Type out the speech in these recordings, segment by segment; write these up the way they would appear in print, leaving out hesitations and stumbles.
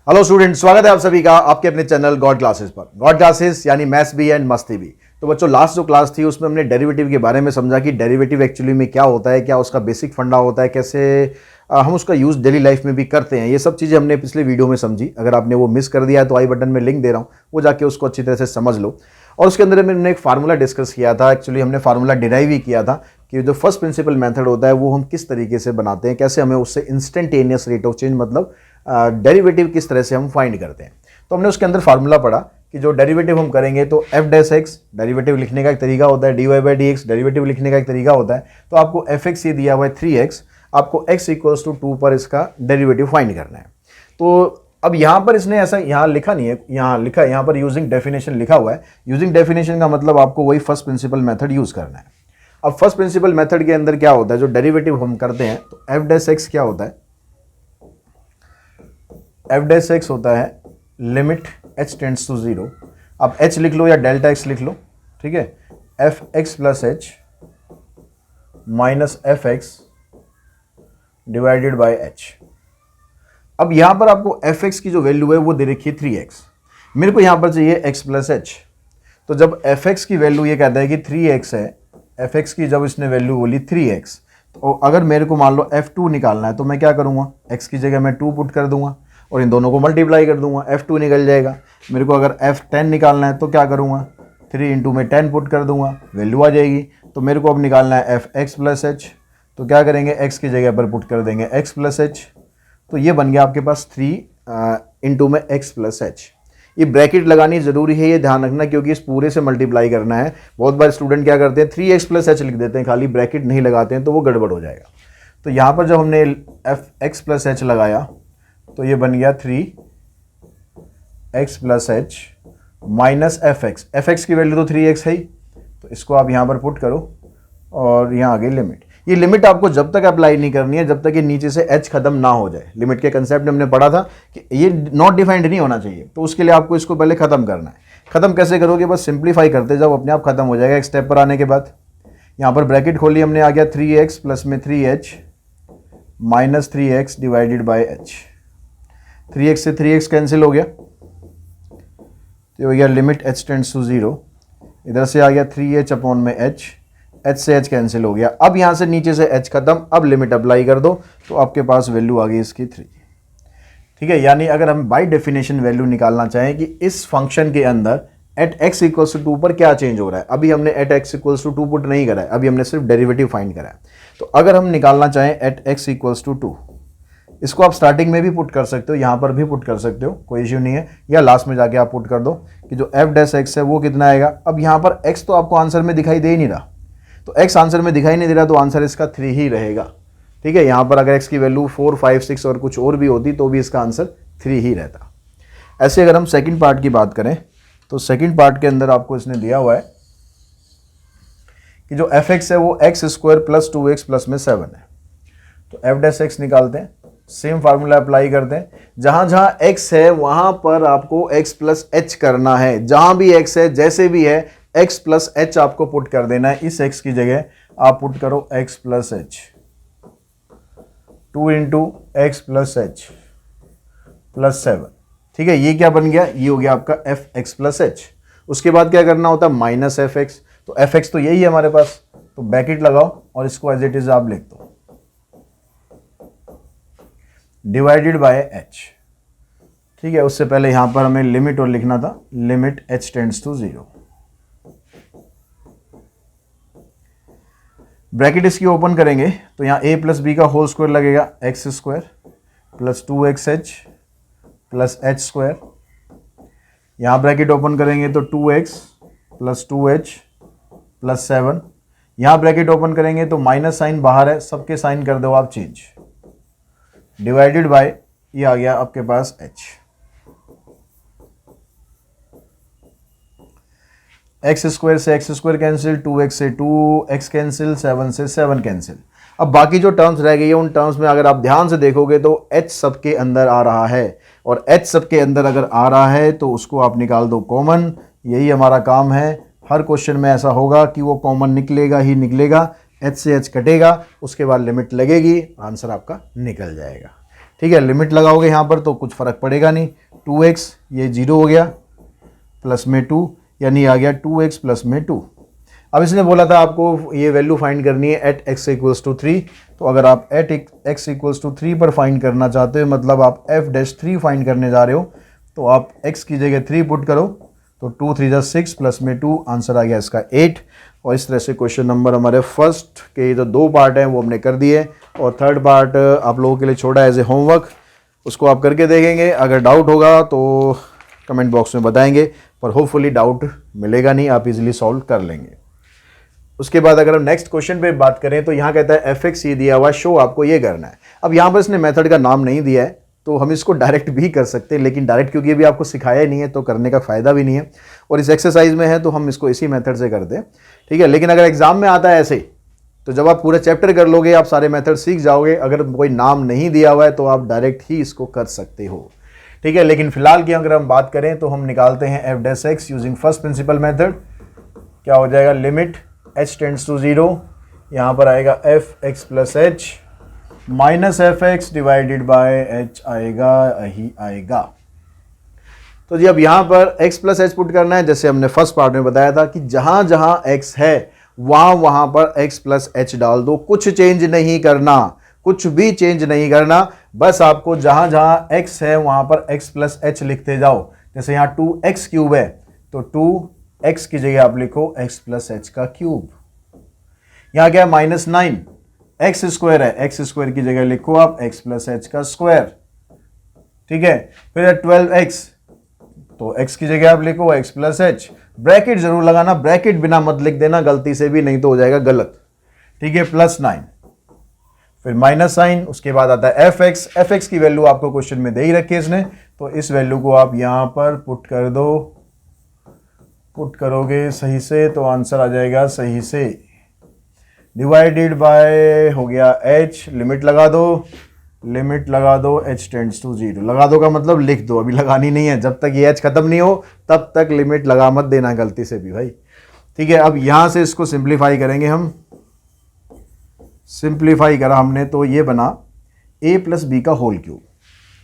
Hello student, स्वागत है आप सभी का आपके अपने चैनल गॉड क्लासेस पर। गॉड क्लासेस यानी मैथ्स भी एंड मस्ती भी। तो बच्चों, लास्ट जो क्लास थी उसमें हमने डेरिवेटिव के बारे में समझा कि डेरिवेटिव एक्चुअली में क्या होता है, क्या उसका बेसिक फंडा होता है, कैसे हम उसका यूज़ डेली लाइफ में भी करते हैं। ये सब चीज़ें हमने पिछले वीडियो में समझी। अगर आपने वो मिस कर दिया है तो आई बटन में लिंक दे रहा हूँ, वो जाके उसको अच्छी तरह से समझ लो। और उसके अंदर हमने एक फार्मूला डिस्कस किया था। एक्चुअली हमने फार्मूला डिराइव ही किया था कि जो फर्स्ट प्रिंसिपल मेथड होता है वो हम किस तरीके से बनाते हैं, कैसे हमें उससे इंस्टेंटेनियस रेट ऑफ चेंज मतलब डेरिवेटिव किस तरह से हम फाइंड करते हैं। तो हमने उसके अंदर फार्मूला पढ़ा कि जो डेरिवेटिव हम करेंगे तो एफ डैश एक्स डेरिवेटिव लिखने का एक तरीका होता है, d y by d x derivative लिखने का एक तरीका होता है। तो आपको एफ एक्स ये दिया हुआ है 3x, आपको x इक्वल्स टू 2 पर इसका डेरिवेटिव फाइंड करना है। तो अब यहाँ पर इसने ऐसा यहाँ लिखा नहीं है, यहाँ लिखा है, यहाँ पर यूजिंग डेफिनेशन लिखा हुआ है। यूजिंग डेफिनेशन का मतलब आपको वही फर्स्ट प्रिंसिपल मेथड यूज करना है। अब फर्स्ट प्रिंसिपल मेथड के अंदर क्या होता है, जो डेरिवेटिव हम करते हैं तो एफ डैश एक्स क्या होता है, एफ डैश एक्स होता है लिमिट h टेंड्स टू 0। अब h लिख लो या डेल्टा x लिख लो, ठीक है। F x plus h minus f x divided by H. अब यहां पर आपको एफ एक्स की जो वैल्यू है वो दे रखी है 3x, मेरे को यहां पर चाहिए x प्लस एच। तो जब एफ एक्स की वैल्यू ये कहता है कि 3x है, एफ एक्स की जब इसने वैल्यू बोली 3x, तो अगर मेरे को मान लो f2 निकालना है तो मैं क्या करूंगा, x की जगह मैं 2 पुट कर दूंगा और इन दोनों को मल्टीप्लाई कर दूंगा, f2 निकल जाएगा। मेरे को अगर f10 निकालना है तो क्या करूंगा, 3 इंटू में 10 पुट कर दूंगा, वैल्यू आ जाएगी। तो मेरे को अब निकालना है एफ एक्स प्लस एच, तो क्या करेंगे, x की जगह पर पुट कर देंगे x प्लस एच। तो ये बन गया आपके पास 3 इंटू में x प्लस एच। ये ब्रैकेट लगानी ज़रूरी है, ये ध्यान रखना, क्योंकि इस पूरे से मल्टीप्लाई करना है। बहुत बार स्टूडेंट क्या करते हैं 3x प्लस एच लिख देते हैं, खाली ब्रैकेट नहीं लगाते हैं, तो वो गड़बड़ हो जाएगा। तो यहाँ पर जब हमने एफ एक्स प्लस एच लगाया तो ये बन गया 3x plus h minus f x की वैल्यू तो 3x है ही, तो इसको आप यहाँ पर पुट करो और यहाँ आ गई लिमिट। ये लिमिट आपको जब तक अप्लाई नहीं करनी है जब तक ये नीचे से h खत्म ना हो जाए। लिमिट के कंसेप्ट हमने पढ़ा था कि ये नॉट डिफाइंड नहीं होना चाहिए, तो उसके लिए आपको इसको पहले खत्म करना है। खत्म कैसे करोगे, बस सिंप्लीफाई करते जाओ, अपने आप खत्म हो जाएगा। एक स्टेप पर आने के बाद यहाँ पर ब्रैकेट खोली हमने, आ गया 3x प्लस में 3h minus 3x divided by h। 3x से 3x कैंसिल हो गया, तो हो गया लिमिट h टेंड्स टू 0। इधर से आ गया 3h अपॉन में h, h से h कैंसिल हो गया। अब यहाँ से नीचे से h खत्म, अब लिमिट अप्लाई कर दो तो आपके पास वैल्यू आ गई इसकी 3। ठीक है, यानी अगर हम बाय डेफिनेशन वैल्यू निकालना चाहें कि इस फंक्शन के अंदर एट x इक्वल्स टू 2 पर क्या चेंज हो रहा है, अभी हमने at x equals to 2 put नहीं करा है, अभी हमने सिर्फ डेरिवेटिव फाइंड करा है। तो अगर हम निकालना चाहें एट x इक्वल्स टू 2, इसको आप स्टार्टिंग में भी पुट कर सकते हो, यहाँ पर भी पुट कर सकते हो, कोई इश्यू नहीं है, या लास्ट में जाके आप पुट कर दो कि जो एफ डैश एक्स है वो कितना आएगा। अब यहाँ पर x तो आपको आंसर में दिखाई दे ही नहीं रहा, तो x आंसर में दिखाई नहीं दे रहा तो आंसर इसका 3 ही रहेगा। ठीक है, यहाँ पर अगर x की वैल्यू 4, 5, 6 और कुछ और भी होती तो भी इसका आंसर 3 ही रहता। ऐसे अगर हम सेकंड पार्ट की बात करें तो सेकंड पार्ट के अंदर आपको इसने दिया हुआ है कि जो एफ एक्स है वो x square plus 2x plus में 7 है। तो एफ डैश एक्स निकालते हैं, सेम फार्मूला अप्लाई करते हैं। जहां जहां x है वहां पर आपको x प्लस एच करना है, जहां भी x है जैसे भी है x प्लस एच आपको पुट कर देना है। इस x की जगह आप पुट करो x plus H, 2 into x plus h plus 7। ठीक है, ये क्या बन गया, ये हो गया आपका एफ एक्स प्लस एच। उसके बाद क्या करना होता है, माइनस एफ एक्स। तो एफ एक्स तो यही है हमारे पास, तो ब्रैकेट लगाओ और इसको एज इट इज आप लिख दो, डिवाइडेड बाय एच। ठीक है, उससे पहले यहां पर हमें लिमिट और लिखना था, limit h tends to 0। Bracket इसकी ओपन करेंगे तो यहां a प्लस बी का होल स्क्वायर लगेगा, x square plus 2xh plus h square. यहां ब्रैकेट ओपन करेंगे तो 2x प्लस 2h प्लस 7। यहां ब्रैकेट ओपन करेंगे तो माइनस साइन बाहर है, सबके साइन कर दो आप चेंज, डिवाइडेड बाय ये आ गया आपके पास h। एक्स स्क्वायर से एक्स स्क्वायर कैंसिल, 2x से 2x कैंसिल, 7 से 7 कैंसिल। अब बाकी जो टर्म्स रह गई है उन टर्म्स में अगर आप ध्यान से देखोगे तो h सबके अंदर आ रहा है, और h सबके अंदर अगर आ रहा है तो उसको आप निकाल दो कॉमन। यही हमारा काम है, हर क्वेश्चन में ऐसा होगा कि वो कॉमन निकलेगा ही निकलेगा, h से h कटेगा, उसके बाद लिमिट लगेगी, आंसर आपका निकल जाएगा। ठीक है, लिमिट लगाओगे यहाँ पर तो कुछ फ़र्क पड़ेगा नहीं, 2x ये 0 हो गया, प्लस में 2 यानी आ गया 2x प्लस में 2। अब इसने बोला था आपको ये वैल्यू फाइंड करनी है एट x इक्वल्स टू 3, तो अगर आप एट x इक्वल्स टू 3 पर फाइंड करना चाहते हो, मतलब आप f-3 फाइंड करने जा रहे हो, तो आप x की जगह 3 पुट करो, तो 2 3 6 प्लस में 2, आंसर आ गया इसका 8। और इस तरह से क्वेश्चन नंबर हमारे फर्स्ट के जो 2 पार्ट हैं वो हमने कर दिए, और थर्ड पार्ट आप लोगों के लिए छोड़ा एज ए होमवर्क, उसको आप करके देखेंगे। अगर डाउट होगा तो कमेंट बॉक्स में बताएंगे, पर होपफुली डाउट मिलेगा नहीं, आप इजीली सॉल्व कर लेंगे। उसके बाद अगर हम नेक्स्ट क्वेश्चन पे बात करें तो यहाँ कहता है fx ये दिया हुआ, शो आपको ये करना है। अब यहाँ पर इसने मेथड का नाम नहीं दिया है, तो हम इसको डायरेक्ट भी कर सकते हैं, लेकिन डायरेक्ट क्योंकि अभी आपको सिखाया ही नहीं है तो करने का फ़ायदा भी नहीं है, और इस एक्सरसाइज में है तो हम इसको इसी मेथड से करते हैं, ठीक है। लेकिन अगर एग्जाम में आता है ऐसे, तो जब आप पूरा चैप्टर कर लोगे आप सारे मेथड सीख जाओगे। अगर कोई नाम नहीं दिया हुआ है तो आप डायरेक्ट ही इसको कर सकते हो, ठीक है। लेकिन फिलहाल की अगर हम बात करें तो हम निकालते हैं f' using first principle method. क्या हो जाएगा, लिमिट h टेंड्स टू 0, यहाँ पर आएगा fx plus h minus fx divided by h आएगा, यही आएगा। तो जी अब यहाँ पर x प्लस h पुट करना है, जैसे हमने फर्स्ट पार्ट में बताया था कि जहाँ जहाँ x है वहाँ पर x प्लस h डाल दो, कुछ चेंज नहीं करना, कुछ भी चेंज नहीं करना, बस आपको जहाँ जहाँ x है वहाँ पर x प्लस h लिखते जाओ। जैसे यहाँ 2x क्यूब है तो 2x की जगह आप लिखो x प्लस h का क्यूब। यहाँ क्या है, -9, x स्क्वायर है, x स्क्वायर की जगह लिखो आप x प्लस h का स्क्वायर, ठीक है। फिर 12x, तो x की जगह आप लिखो x प्लस h, ब्रैकेट जरूर लगाना, ब्रैकेट बिना मत लिख देना गलती से भी, नहीं तो हो जाएगा गलत, ठीक है। +9, फिर माइनस साइन, उसके बाद आता है fx की वैल्यू आपको क्वेश्चन में दे ही रखी है इसने, तो इस वैल्यू को आप यहां पर पुट कर दो, पुट करोगे सही से तो आंसर आ जाएगा सही से, डिवाइडेड बाय हो गया h, लिमिट लगा दो, लिमिट लगा दो h टेंड्स टू 0, लगा दो का मतलब लिख दो, अभी लगानी नहीं है, जब तक ये h खत्म नहीं हो तब तक लिमिट लगा मत देना गलती से भी भाई, ठीक है। अब यहां से इसको सिंप्लीफाई करेंगे हम, सिंप्लीफाई करा हमने तो ये बना a प्लस बी का होल क्यूब,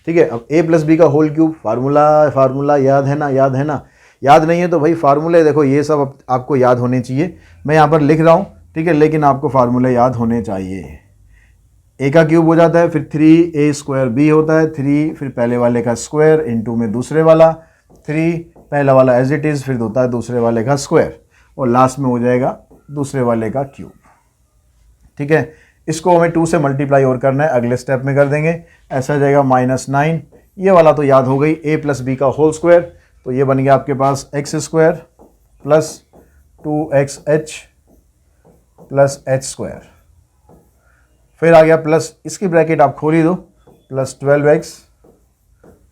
ठीक है। अब a प्लस बी का होल क्यूब फार्मूला याद है ना, याद है ना, याद नहीं है तो भाई फार्मूले देखो ये सब आपको याद होने चाहिए, मैं यहाँ पर लिख रहा हूँ, ठीक है, लेकिन आपको फार्मूले याद होने चाहिए। a का क्यूब हो जाता है, फिर 3a² b होता है, 3 फिर पहले वाले का स्क्वायर इनटू में दूसरे वाला 3, पहला वाला एज इट इज़, फिर होता है दूसरे वाले का स्क्वायर, और लास्ट में हो जाएगा दूसरे वाले का क्यूब, ठीक है। इसको हमें 2 से मल्टीप्लाई और करना है, अगले स्टेप में कर देंगे, ऐसा आ जाएगा -9, ये वाला तो याद हो गई, a प्लस बी का होल स्क्वायर, तो ये बन गया आपके पास x² plus 2xh plus h², फिर आ गया प्लस, इसकी ब्रैकेट आप खोल ही दो, plus 12x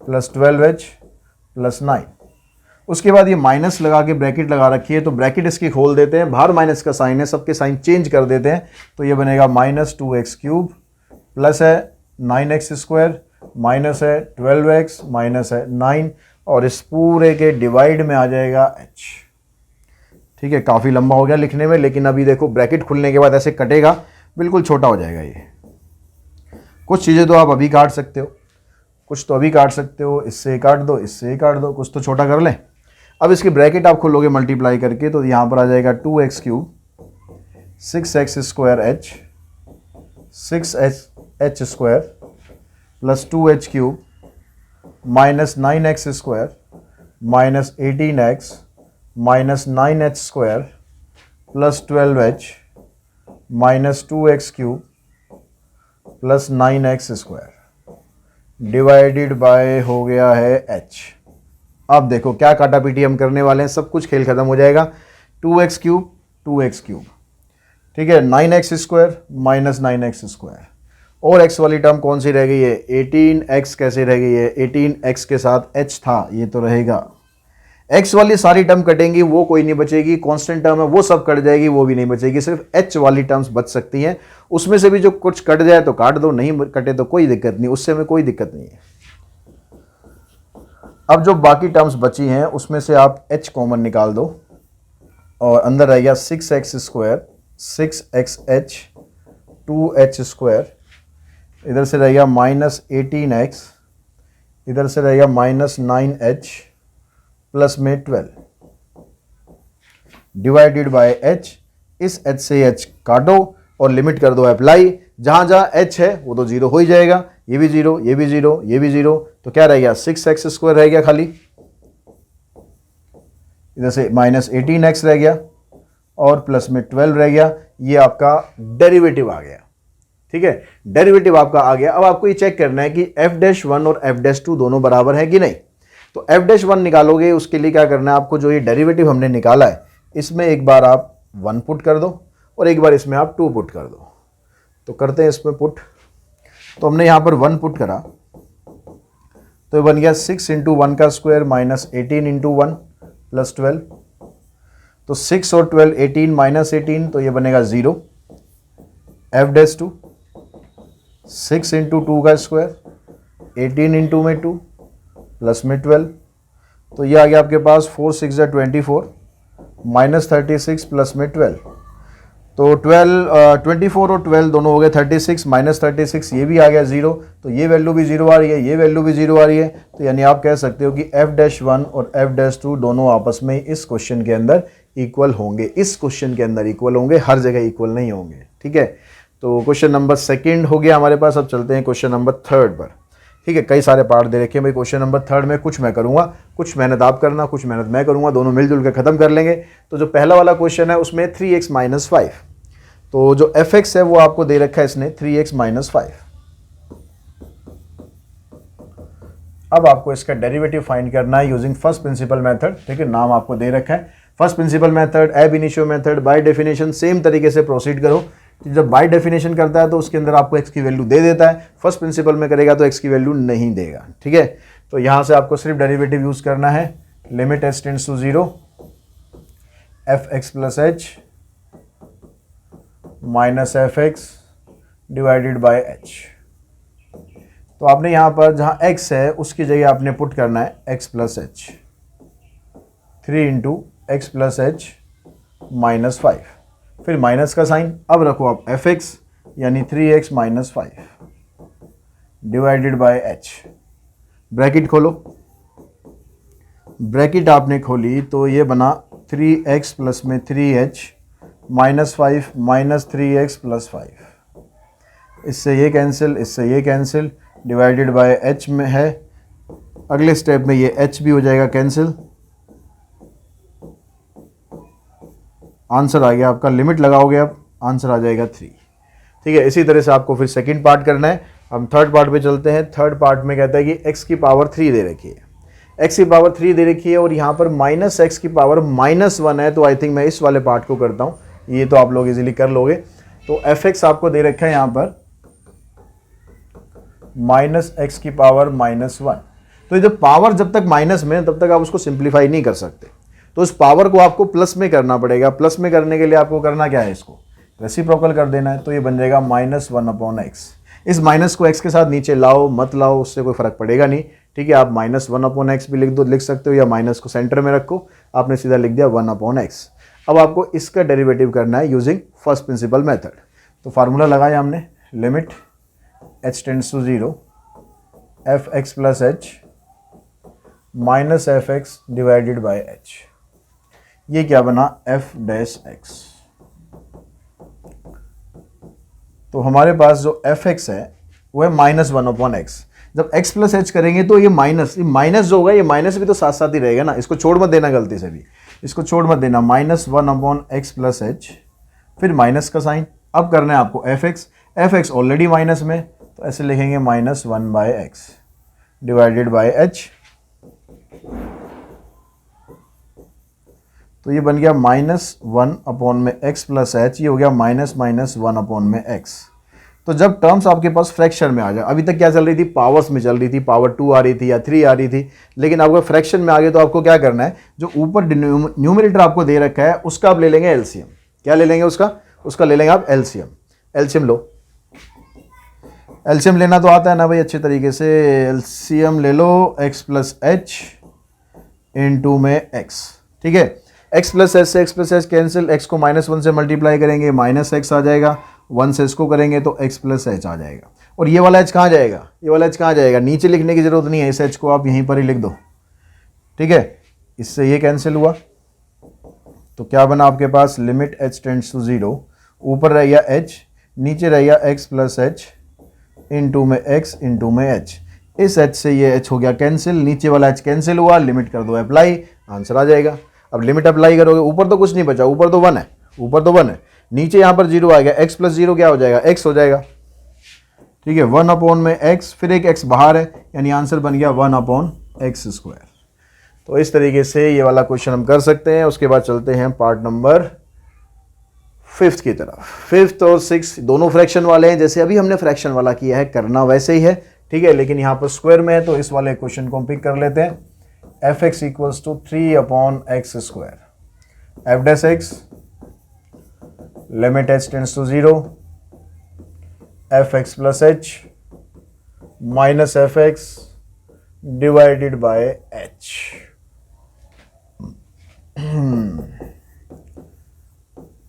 plus 12h plus 9, उसके बाद ये माइनस लगा के ब्रैकेट लगा रखी है, तो ब्रैकेट इसकी खोल देते हैं, बाहर माइनस का साइन है, सबके साइन चेंज कर देते हैं, तो ये बनेगा -2x³ प्लस है 9x² माइनस है 12x माइनस है 9, और इस पूरे के डिवाइड में आ जाएगा h, ठीक है। काफ़ी लंबा हो गया लिखने में, लेकिन अभी देखो ब्रैकेट खुलने के बाद ऐसे कटेगा, बिल्कुल छोटा हो जाएगा ये। कुछ चीज़ें तो आप अभी काट सकते हो, कुछ तो अभी काट सकते हो, इससे काट दो, इससे काट दो, कुछ तो छोटा कर लें। अब इसकी ब्रैकेट आप खोलोगे मल्टीप्लाई करके, तो यहाँ पर आ जाएगा 2x³ 6x² h 6h² plus 2h³ minus 9x² minus 18x minus 9h² plus 12h minus 2x³ plus 9x² divided by हो गया है h। अब देखो क्या काटा पीटी हम करने वाले हैं, सब कुछ खेल खत्म हो जाएगा, 2x³ 2x³, ठीक है, 9x² माइनस 9x², और x वाली टर्म कौन सी रह गई है, 18x कैसे रह गई है, 18x के साथ h था, ये तो रहेगा, x वाली सारी टर्म कटेंगी, वो कोई नहीं बचेगी, कांस्टेंट टर्म है वो सब कट जाएगी, वो भी नहीं बचेगी, सिर्फ h वाली टर्म्स बच सकती हैं, उसमें से भी जो कुछ कट जाए तो काट दो, नहीं कटे तो कोई दिक्कत नहीं, उससे में कोई दिक्कत नहीं है। अब जो बाकी टर्म्स बची हैं उसमें से आप h कॉमन निकाल दो, और अंदर रह गया 6x² 6xh 2h², इधर से रहेगा -18x, इधर से रहेगा -9h प्लस में 12 डिवाइडेड बाय h। इस h से h काटो और लिमिट कर दो अप्लाई। जहां जहां h है वो तो जीरो हो ही जाएगा, ये भी जीरो, ये भी जीरो, ये भी जीरो, तो क्या रह गया 6x² रह गया खाली। इधर से -18x रह गया और प्लस में 12 रह गया। ये आपका डेरिवेटिव आ गया। ठीक है, डेरिवेटिव आपका आ गया। अब आपको ये चेक करना है कि f'1 और f'2 दोनों बराबर है कि नहीं। तो f'1 निकालोगे, उसके लिए क्या करना है आपको, जो ये डेरिवेटिव हमने निकाला है इसमें एक बार आप 1 पुट कर दो और एक बार इसमें आप 2 पुट कर दो। तो करते हैं इसमें पुट। तो हमने यहाँ पर 1 पुट करा तो बन गया 6 × 1 का स्क्वायर -18 × 1 प्लस 12। तो 6 और 12 18 -18, तो ये बनेगा 0। f'2 6 × 2 का स्क्वायर 18 × में 2 प्लस में 12, तो ये आ गया आपके पास 4 6 24 -36 प्लस में 12। तो 24 और 12 दोनों हो गए 36, -36 ये भी आ गया 0, तो ये वैल्यू भी 0 आ रही है, ये वैल्यू भी 0 आ रही है। तो यानी आप कह सकते हो कि f'1 और f'2 दोनों आपस में इस क्वेश्चन के अंदर इक्वल होंगे। इस क्वेश्चन के अंदर इक्वल होंगे, हर जगह इक्वल नहीं होंगे। ठीक है, तो क्वेश्चन नंबर 2 हो गया हमारे पास। अब चलते हैं क्वेश्चन नंबर 3 पर। ठीक है, कई सारे पार्ट दे रखे हैं भाई। क्वेश्चन नंबर 3 में कुछ मैं करूंगा, कुछ मेहनत आप करना, कुछ मेहनत मैं करूंगा, दोनों मिलजुल के खत्म कर लेंगे। तो जो पहला वाला क्वेश्चन है उसमें 3x - 5, तो जो fx है वो आपको दे रखा है इसने 3x - 5। अब आपको इसका डेरिवेटिव फाइंड करना है यूजिंग फर्स्ट प्रिंसिपल मेथड। ठीक है, नाम आपको दे रखा है फर्स्ट प्रिंसिपल मेथड, एब initio method, by definition. Same तरीके से प्रोसीड करो। जब बाय डेफिनेशन करता है तो उसके अंदर आपको x की वैल्यू दे देता है, फर्स्ट प्रिंसिपल में करेगा तो x की वैल्यू नहीं देगा। ठीक है, तो यहां से आपको सिर्फ डेरिवेटिव यूज करना है। Limit h tends to 0 fx + h minus fx divided by h। तो आपने यहां पर जहां x है उसकी जगह आपने पुट करना है x + h, 3 × x + h - 5, फिर माइनस का साइन। अब रखो आप fx यानी 3x - 5 divided by h। Bracket खोलो, ब्रैकेट आपने खोली तो ये बना 3x प्लस में 3h -5 -3x + 5। इससे ये कैंसिल, इससे ये कैंसिल, डिवाइडेड बाय h में है। अगले स्टेप में ये h भी हो जाएगा कैंसिल। आंसर आ गया आपका, लिमिट लगाओगे आप, आंसर आ जाएगा 3। ठीक है, इसी तरह से आपको फिर सेकंड पार्ट करना है। हम थर्ड पार्ट पे चलते हैं। थर्ड पार्ट में कहता है कि x की पावर 3 दे रखी है, x की पावर 3 दे रखी है और यहाँ पर -x की पावर -1 है। तो आई थिंक मैं इस वाले पार्ट को करता हूँ, ये तो आप लोग इजीली कर लोगे। तो fx आपको दे रखा है यहाँ पर -x की पावर -1। तो ये जब पावर जब तक माइनस में तब तक आप उसको सिंप्लीफाई नहीं कर सकते, तो इस पावर को आपको प्लस में करना पड़ेगा। प्लस में करने के लिए आपको करना क्या है, इसको रेसिप्रोकल कर देना है। तो ये बन जाएगा -1/x। इस माइनस को x के साथ नीचे लाओ मत लाओ उससे कोई फर्क पड़ेगा नहीं। ठीक है, आप -1/x भी लिख सकते हो या माइनस को सेंटर में रखो, आपने सीधा लिख दिया 1/x। अब आपको इसका डेरिवेटिव करना है यूजिंग फर्स्ट प्रिंसिपल मेथड। तो फार्मूला लगाया हमने, limit h tends to 0 fx + h -fx divided by h। ये क्या बना, f'(x). तो हमारे पास जो fx है वो है -1/x। जब x + h करेंगे तो ये माइनस जो होगा, ये माइनस भी तो साथ साथ ही रहेगा ना, इसको छोड़ मत देना गलती से भी, इसको छोड़ मत देना। -1/x + h, फिर माइनस का साइन। अब करना है आपको fx ऑलरेडी माइनस में, तो ऐसे लिखेंगे -1/x डिवाइडेड बाय h। तो ये बन गया -1/x + h, ये हो गया -1/x। तो जब टर्म्स आपके पास फ्रैक्शन में आ जाए, अभी तक क्या चल रही थी, पावर्स में चल रही थी, पावर 2 आ रही थी या 3 आ रही थी, लेकिन आपको फ्रैक्शन में आ गए तो आपको क्या करना है, जो ऊपर न्यूमरेटर आपको दे रखा है उसका आप ले लेंगे एलसीएम। क्या ले लेंगे उसका ले लेंगे आप एलसीएम। एलसीएम लो, एलसीएम लेना तो आता है ना भाई अच्छे तरीके से। एलसीएम ले लो x + h * में x। ठीक है, x + h से x + h कैंसिल, x को -1 से मल्टीप्लाई करेंगे -x आ जाएगा, 1 से इसको करेंगे तो x + h आ जाएगा। और ये वाला एच कहाँ जाएगा, ये वाला एच कहाँ जाएगा, नीचे लिखने की जरूरत नहीं है, इस एच को आप यहीं पर ही लिख दो, ठीक है। इससे ये कैंसिल हुआ, तो क्या बना आपके पास, लिमिट एच टेंड्स टू 0, ऊपर रह गया एच, नीचे रह गया एक्स प्लस एच, इंटू में एक्स इंटू में एच, इस एच से ये एच हो गया कैंसिल, नीचे वाला एच कैंसिल हुआ, लिमिट कर दो अप्लाई, आंसर आ जाएगा। अब लिमिट अप्लाई करोगे, ऊपर तो कुछ नहीं बचा, ऊपर तो 1 है, ऊपर तो 1 है, नीचे यहाँ पर 0 आ गया, x प्लस 0 क्या हो जाएगा, x हो जाएगा, ठीक है। 1 अपॉन में x, फिर एक x बाहर है, यानी आंसर बन गया 1 अपॉन एक्स स्क्वायर। तो इस तरीके से ये वाला क्वेश्चन हम कर सकते हैं। उसके बाद चलते हैं पार्ट नंबर 5th की तरफ। 5th और 6th दोनों फ्रैक्शन वाले हैं, जैसे अभी हमने फ्रैक्शन वाला किया है, करना वैसे ही है, ठीक है, लेकिन यहाँ पर स्क्वायर में है, तो इस वाले क्वेश्चन को हम पिक कर लेते हैं। F x equals to 3 upon x square, f dash x limit h tends to 0, f x plus h minus f x divided by h.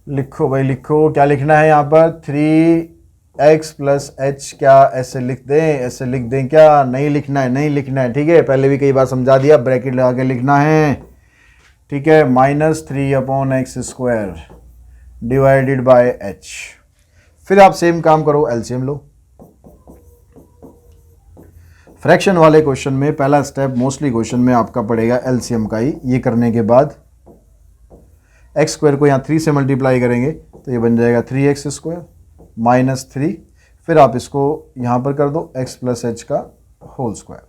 लिखो भाई लिखो, क्या लिखना है यहाँ पर, 3x प्लस एच, क्या ऐसे लिख दें, ऐसे लिख दें क्या, नहीं लिखना है, नहीं लिखना है, ठीक है, पहले भी कई बार समझा दिया, ब्रैकेट लगा के लिखना है, ठीक है, -3 upon x square divided by H. फिर आप सेम काम करो, एलसीएम लो। फ्रैक्शन वाले क्वेश्चन में पहला स्टेप मोस्टली क्वेश्चन में आपका पड़ेगा एलसीएम का ही। ये करने के बाद एक्स स्क्वायर को यहाँ 3 से मल्टीप्लाई करेंगे तो ये बन जाएगा 3x स्क्वायर -3, फिर आप इसको यहाँ पर कर दो x प्लस एच का होल स्क्वायर,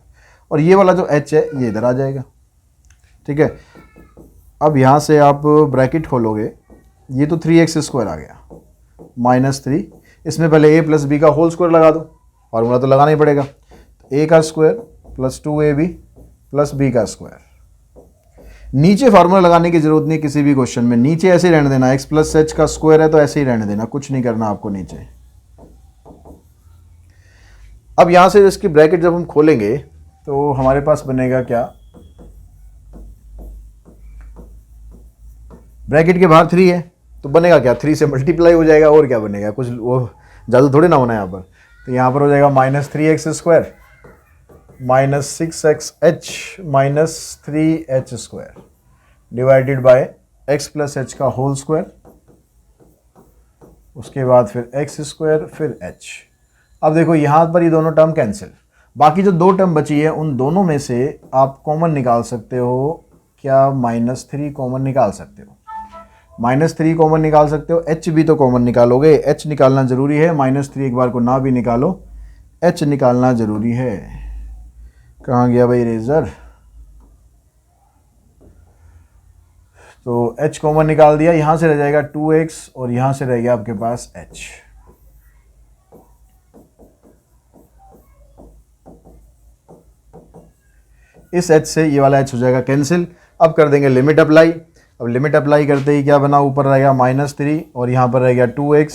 और ये वाला जो h है ये इधर आ जाएगा, ठीक है। अब यहाँ से आप ब्रैकेट खोलोगे, ये तो 3x स्क्वायर आ गया -3, इसमें पहले a प्लस बी का होल स्क्वायर लगा दो, फार्मूला तो लगाना ही पड़ेगा, तो a का square plus 2ab plus b का स्क्वायर। नीचे फार्मूला लगाने की जरूरत नहीं किसी भी क्वेश्चन में, नीचे ऐसे ही रहने देना, x प्लस एच का स्क्वायर है तो ऐसे ही रहने देना, कुछ नहीं करना आपको नीचे। अब यहां से इसकी ब्रैकेट जब हम खोलेंगे तो हमारे पास बनेगा क्या, ब्रैकेट के बाहर 3 है तो बनेगा क्या, 3 से मल्टीप्लाई हो जाएगा, और क्या बनेगा, कुछ वो जादू थोड़ी ना होना यहाँ पर। तो यहाँ पर हो जाएगा -3x square -6xh -3h square divided by x plus H का होल स्क्वायर, उसके बाद फिर x स्क्वायर फिर h। अब देखो यहाँ पर ये दोनों टर्म कैंसिल, बाकी जो 2 टर्म बची है उन दोनों में से आप कॉमन निकाल सकते हो क्या, -3 कॉमन निकाल सकते हो, -3 कॉमन निकाल सकते हो, h भी तो कॉमन निकालोगे, h निकालना जरूरी है, -3 एक बार को ना भी निकालो, h निकालना जरूरी है। कहाँ गया भाई इरेजर, तो h कॉमन निकाल दिया, यहां से रह जाएगा 2x और यहां से रह गया आपके पास h। इस h से ये वाला h हो जाएगा कैंसिल। अब कर देंगे लिमिट अप्लाई। अब लिमिट अप्लाई करते ही क्या बना, ऊपर रह गया -3 और यहाँ पर रह गया 2x,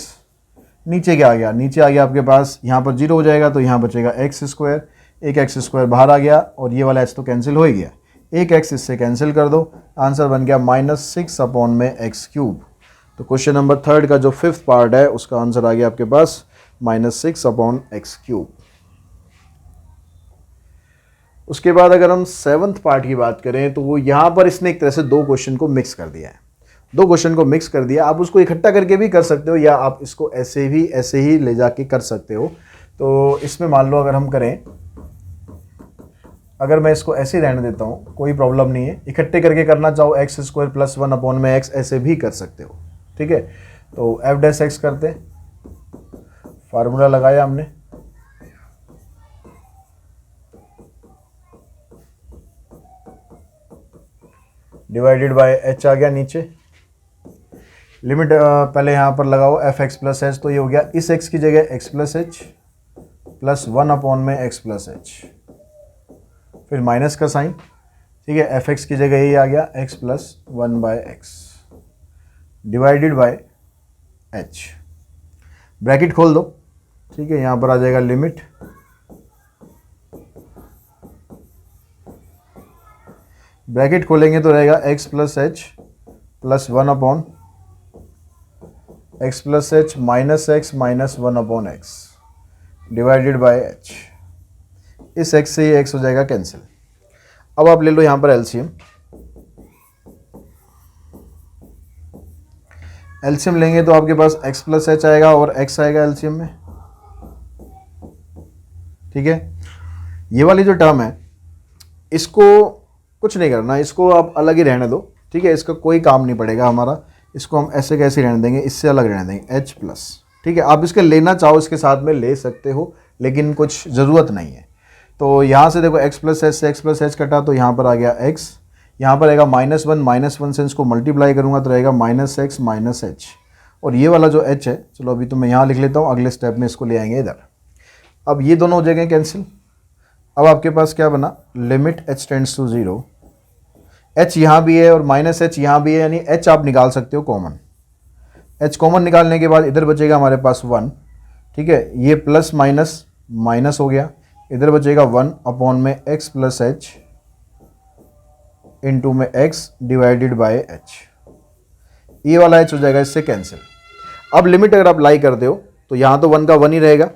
नीचे क्या आ गया, नीचे आ गया आपके पास, यहाँ पर 0 हो जाएगा तो यहाँ बचेगा x स्क्वायर, एक x स्क्वायर बाहर आ गया और ये वाला h तो कैंसिल हो ही गया, एक x इससे कैंसिल कर दो, आंसर बन गया -6 अपॉन में x क्यूब। तो क्वेश्चन नंबर 3 का जो 5th पार्ट है उसका आंसर आ गया आपके पास -6 अपॉन एक्स क्यूब। उसके बाद अगर हम 7th पार्ट की बात करें तो वो यहाँ पर इसने एक तरह से 2 क्वेश्चन को मिक्स कर दिया है, 2 क्वेश्चन को मिक्स कर दिया। आप उसको इकट्ठा करके भी कर सकते हो या आप इसको ऐसे ही ले जाके कर सकते हो। तो इसमें मान लो अगर हम करें, अगर मैं इसको ऐसे ही रहने देता हूँ कोई प्रॉब्लम नहीं है, इकट्ठे करके करना चाहो एक्स स्क्वायर प्लस 1 अपॉन में एक्स ऐसे भी कर सकते हो, ठीक है। तो एफ डैश एक्स करते हैं, फार्मूला लगाया हमने, डिवाइडेड बाय एच आ गया नीचे, लिमिट पहले यहाँ पर लगाओ एफ एक्स प्लस एच, तो ये हो गया इस एक्स की जगह x plus h plus 1 upon में एक्स प्लस एच, फिर माइनस का साइन, ठीक है, एफ एक्स की जगह ये आ गया x plus 1 by x divided by h, bracket खोल दो, ठीक है, यहाँ पर आ जाएगा लिमिट ब्रैकेट खोलेंगे तो रहेगा x plus h plus 1 upon x plus h minus x minus 1 upon x divided by H. इस x से ये x हो जाएगा कैंसिल। अब आप ले लो यहाँ पर एलसीएम। एलसीएम लेंगे तो आपके पास x प्लस एच आएगा और x आएगा एलसीएम में। ठीक है, ये वाली जो टर्म है इसको कुछ नहीं करना, इसको आप अलग ही रहने दो। ठीक है, इसका कोई काम नहीं पड़ेगा हमारा, इसको हम ऐसे कैसे रहने देंगे, इससे अलग रहने देंगे h प्लस। ठीक है, आप इसके लेना चाहो इसके साथ में ले सकते हो, लेकिन कुछ ज़रूरत नहीं है। तो यहाँ से देखो x प्लस एच से x प्लस एच कटा तो यहाँ पर आ गया x, यहाँ पर आएगा -1 से इसको मल्टीप्लाई करूँगा तो रहेगा -x माइनस एच। और ये वाला जो h है, चलो अभी तो मैं यहाँ लिख लेता हूँ, अगले स्टेप में इसको ले आएंगे इधर। अब ये दोनों हो जाएंगे कैंसिल। अब आपके पास क्या बना, limit h tends to 0, h यहाँ भी है और -h यहाँ भी है, यानी h आप निकाल सकते हो कॉमन। h कॉमन निकालने के बाद इधर बचेगा हमारे पास 1। ठीक है, ये प्लस माइनस माइनस हो गया, इधर बचेगा 1 अपॉन में x प्लस एच इंटू में x डिवाइडेड बाय h। ये वाला h हो जाएगा इससे कैंसिल। अब लिमिट अगर आप लाई करते हो तो यहाँ तो 1 का 1 ही रहेगा,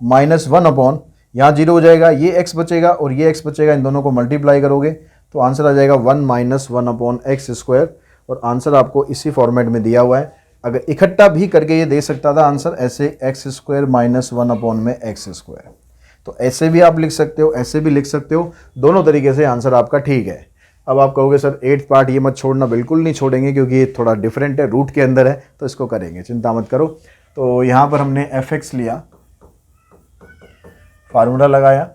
-1 अपॉन यहाँ 0 हो जाएगा, ये x बचेगा और ये x बचेगा, इन दोनों को मल्टीप्लाई करोगे तो आंसर आ जाएगा 1 - 1 अपॉन एक्स स्क्वायर। और आंसर आपको इसी फॉर्मेट में दिया हुआ है। अगर इकट्ठा भी करके ये दे सकता था आंसर ऐसे x स्क्वायर -1 अपॉन में एक्स स्क्वायर, तो ऐसे भी आप लिख सकते हो, ऐसे भी लिख सकते हो, दोनों तरीके से आंसर आपका ठीक है। अब आप कहोगे सर 8th पार्ट ये मत छोड़ना, बिल्कुल नहीं छोड़ेंगे क्योंकि ये थोड़ा डिफरेंट है, रूट के अंदर है, तो इसको करेंगे, चिंता मत करो। तो यहाँ पर हमने fx लिया, फार्मूला लगाया,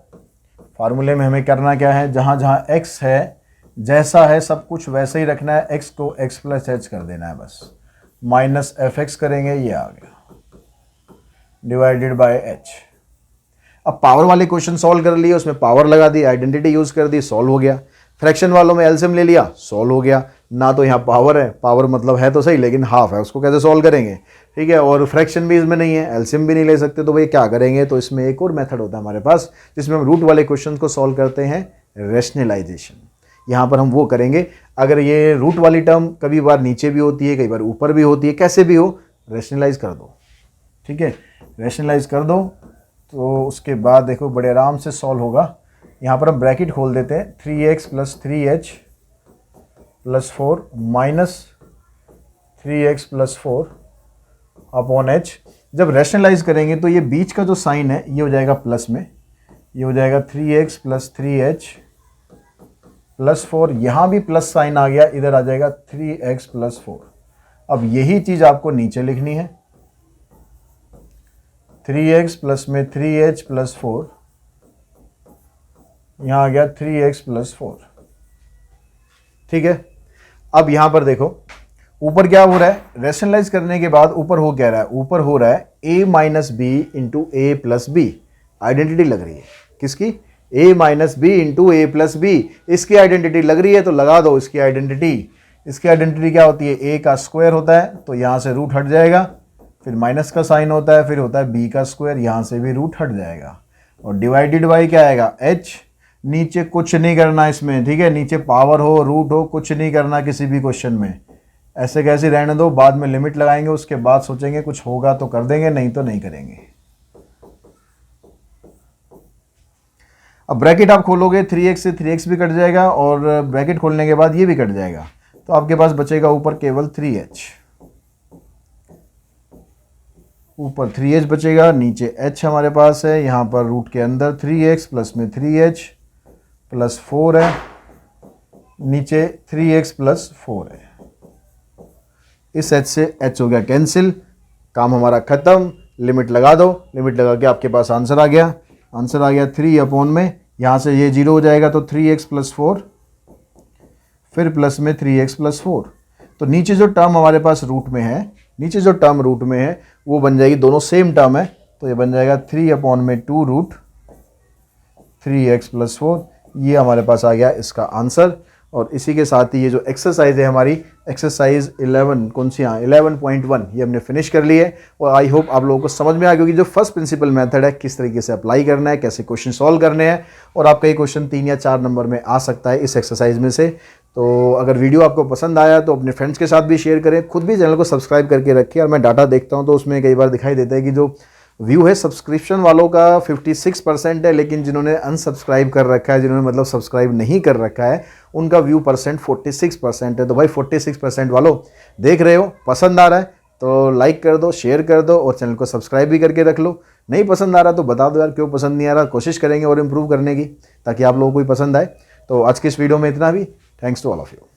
फार्मूले में हमें करना क्या है, जहाँ जहाँ x है जैसा है सब कुछ वैसे ही रखना है, x को x प्लस एच कर देना है बस, -fx करेंगे, ये आ गया डिवाइडेड बाय h। अब पावर वाले क्वेश्चन सॉल्व कर लिए, उसमें पावर लगा दी, आइडेंटिटी यूज कर दी, सॉल्व हो गया। फ्रैक्शन वालों में एलसीएम ले लिया, सॉल्व हो गया। ना तो यहाँ पावर है, पावर मतलब है तो सही लेकिन हाफ है, उसको कैसे सॉल्व करेंगे। ठीक है, और फ्रैक्शन भी इसमें नहीं है, एलसीएम भी नहीं ले सकते, तो भाई क्या करेंगे, तो इसमें एक और मेथड होता है हमारे पास जिसमें हम रूट वाले क्वेश्चन को सॉल्व करते हैं, रेशनलाइजेशन। यहाँ पर हम वो करेंगे। अगर ये रूट वाली टर्म कभी बार नीचे भी होती है, कई बार ऊपर भी होती है, कैसे भी हो रेशनलाइज कर दो। ठीक है, रेशनलाइज कर दो तो उसके बाद देखो बड़े आराम से सॉल्व होगा। यहाँ पर हम ब्रैकेट खोल देते हैं, 3x plus 3h plus 4 minus 3x plus 4 upon h। जब रैशनलाइज करेंगे तो ये बीच का जो साइन है ये हो जाएगा प्लस में, ये हो जाएगा 3x प्लस 3h प्लस 4, यहाँ भी प्लस साइन आ गया, इधर आ जाएगा 3x प्लस 4। अब यही चीज़ आपको नीचे लिखनी है, 3x प्लस में 3h प्लस 4, यहाँ आ गया 3x प्लस 4। ठीक है, अब यहाँ पर देखो ऊपर क्या हो रहा है, रैशनलाइज करने के बाद ऊपर हो क्या रहा है, ऊपर हो रहा है a minus b into a plus b. Identity लग रही है किसकी, a minus b into a plus b, इसकी आइडेंटिटी लग रही है तो लगा दो इसकी आइडेंटिटी। इसकी आइडेंटिटी क्या होती है, a का स्क्वायर होता है तो यहाँ से रूट हट जाएगा, फिर माइनस का साइन होता है, फिर होता है b का स्क्वायर, यहाँ से भी रूट हट जाएगा, और डिवाइडेड बाई क्या आएगा h। नीचे कुछ नहीं करना इसमें, ठीक है, नीचे पावर हो रूट हो कुछ नहीं करना किसी भी क्वेश्चन में, ऐसे कैसे रहने दो, बाद में लिमिट लगाएंगे, उसके बाद सोचेंगे कुछ होगा तो कर देंगे, नहीं तो नहीं करेंगे। अब ब्रैकेट आप खोलोगे 3x से 3x भी कट जाएगा और ब्रैकेट खोलने के बाद ये भी कट जाएगा, तो आपके पास बचेगा ऊपर केवल 3h, ऊपर 3h बचेगा, नीचे h हमारे पास है, यहाँ पर रूट के अंदर 3x प्लस में 3h प्लस 4 है, नीचे 3x प्लस 4 है। इस h से h हो गया कैंसिल, काम हमारा खत्म। लिमिट लगा दो, लिमिट लगा के आपके पास आंसर आ गया, आंसर आ गया 3 अपॉन में, यहाँ से ये 0 हो जाएगा तो 3x प्लस 4, फिर प्लस में 3x प्लस 4। तो नीचे जो टर्म हमारे पास रूट में है, नीचे जो टर्म रूट में है वो बन जाएगी, दोनों सेम टर्म है, तो ये बन जाएगा 3 अपॉन में 2 रूट 3x प्लस 4। ये हमारे पास आ गया इसका आंसर। और इसी के साथ ही ये जो एक्सरसाइज है हमारी, एक्सरसाइज 11 कौन सी, हाँ 11.1, ये हमने फिनिश कर लिए। और आई होप आप लोगों को समझ में आ गया कि जो फर्स्ट प्रिंसिपल मेथड है किस तरीके से अप्लाई करना है, कैसे क्वेश्चन सॉल्व करने हैं, और आपका ये क्वेश्चन 3 या 4 नंबर में आ सकता है इस एक्सरसाइज में से। तो अगर वीडियो आपको पसंद आया तो अपने फ्रेंड्स के साथ भी शेयर करें, खुद भी चैनल को सब्सक्राइब करके रखिए। और मैं डाटा देखता हूँ तो उसमें कई बार दिखाई देता है कि जो व्यू है सब्सक्रिप्शन वालों का 56% है, लेकिन जिन्होंने अनसब्सक्राइब कर रखा है, जिन्होंने मतलब सब्सक्राइब नहीं कर रखा है, उनका व्यू परसेंट 46% है। तो भाई 46% वालों देख रहे हो, पसंद आ रहा है तो लाइक कर दो, शेयर कर दो और चैनल को सब्सक्राइब भी करके रख लो। नहीं पसंद आ रहा तो बता दो यार क्यों पसंद नहीं आ रहा, कोशिश करेंगे और इम्प्रूव करने की ताकि आप लोगों को भी पसंद आए। तो आज की इस वीडियो में इतना भी। Thanks to all of you.